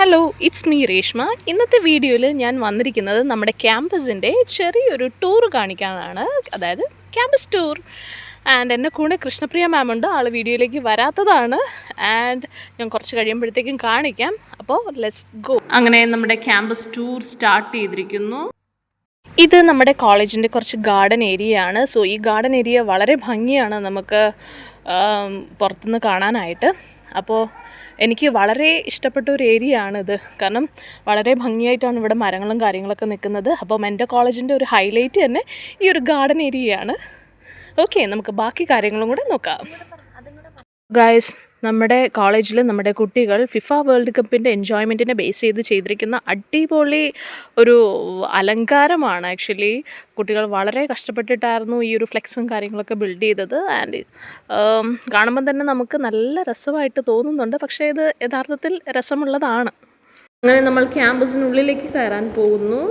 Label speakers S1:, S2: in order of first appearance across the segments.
S1: Hello, it's me Reshma. ഇന്നത്തെ വീഡിയോയിൽ ഞാൻ വന്നിരിക്കുന്നത് നമ്മുടെ ക്യാമ്പസിൻ്റെ ചെറിയൊരു ടൂർ കാണിക്കാനാണ്, അതായത് ക്യാമ്പസ് ടൂർ. ആൻഡ് എൻ്റെ കൂടെ കൃഷ്ണപ്രിയ മാം ഉണ്ട്. ആൾ വീഡിയോയിലേക്ക് വരാത്തതാണ്. ആൻഡ് ഞാൻ കുറച്ച് കഴിയുമ്പോഴത്തേക്കും കാണിക്കാം. അപ്പോൾ ലെറ്റ്സ് ഗോ. അങ്ങനെ നമ്മുടെ ക്യാമ്പസ് ടൂർ സ്റ്റാർട്ട് ചെയ്തിരിക്കുന്നു. ഇത് നമ്മുടെ കോളേജിൻ്റെ കുറച്ച് ഗാർഡൻ ഏരിയയാണ്. സോ ഈ ഗാർഡൻ ഏരിയ വളരെ ഭംഗിയാണ് നമുക്ക് പുറത്തുനിന്ന് കാണാനായിട്ട്. അപ്പോൾ എനിക്ക് വളരെ ഇഷ്ടപ്പെട്ട ഒരു ഏരിയ ആണിത്. കാരണം വളരെ ഭംഗിയായിട്ടാണ് ഇവിടെ മരങ്ങളും കാര്യങ്ങളൊക്കെ നിൽക്കുന്നത്. അപ്പം എൻ്റെ കോളേജിൻ്റെ ഒരു ഹൈലൈറ്റ് തന്നെ ഈ ഒരു ഗാർഡൻ ഏരിയയാണ്. ഓക്കെ, നമുക്ക് ബാക്കി കാര്യങ്ങളും കൂടെ നോക്കാം. ഗൈസ്, നമ്മുടെ കോളേജിൽ നമ്മുടെ കുട്ടികൾ ഫിഫ വേൾഡ് കപ്പിൻ്റെ എൻജോയ്മെൻറ്റിനെ ബേസ് ചെയ്തിരിക്കുന്ന അടിപൊളി ഒരു അലങ്കാരമാണ്. ആക്ച്വലി കുട്ടികൾ വളരെ കഷ്ടപ്പെട്ടിട്ടായിരുന്നു ഈ ഒരു ഫ്ലെക്സും കാര്യങ്ങളൊക്കെ ബിൽഡ് ചെയ്തത്. ആൻഡ് കാണുമ്പം തന്നെ നമുക്ക് നല്ല രസമായിട്ട് തോന്നുന്നുണ്ട്. പക്ഷേ ഇത് യഥാർത്ഥത്തിൽ രസമുള്ളതാണ്. അങ്ങനെ നമ്മൾ ക്യാമ്പസിനുള്ളിലേക്ക് കയറാൻ പോകുന്നു.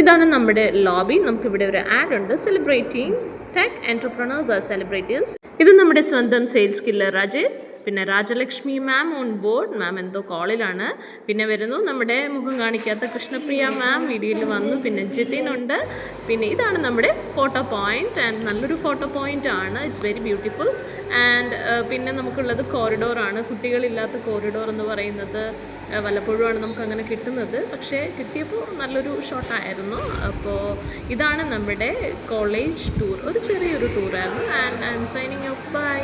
S1: ഇതാണ് നമ്മുടെ ലോബി. നമുക്കിവിടെ ഒരു ആഡ് ഉണ്ട്, celebrating tech entrepreneurs are celebrities. ഇത് നമ്മുടെ സ്വന്തം സെയിൽസ് കില്ലർ അജിത്. പിന്നെ Rajalakshmi ma'am on board. Ma'am എന്തോ കോളിലാണ്. പിന്നെ വരുന്നു നമ്മുടെ മുഖം കാണിക്കാത്ത കൃഷ്ണപ്രിയ മാം വീഡിയോയിൽ വന്നു. പിന്നെ ജിതിൻ ഉണ്ട്. പിന്നെ ഇതാണ് നമ്മുടെ ഫോട്ടോ പോയിന്റ്. ആൻഡ് നല്ലൊരു ഫോട്ടോ പോയിന്റ് ആണ്. It's very beautiful. ആൻഡ് പിന്നെ നമുക്കുള്ളത് കോറിഡോറാണ്. കുട്ടികളില്ലാത്ത കോറിഡോർ എന്ന് പറയുന്നത് വല്ലപ്പോഴുമാണ് നമുക്കങ്ങനെ കിട്ടുന്നത്. പക്ഷേ കിട്ടിയപ്പോൾ നല്ലൊരു ഷോട്ടായിരുന്നു. അപ്പോൾ ഇതാണ് നമ്മുടെ കോളേജ് ടൂർ. ഒരു ചെറിയൊരു ടൂറായിരുന്നു. And I am signing off. By.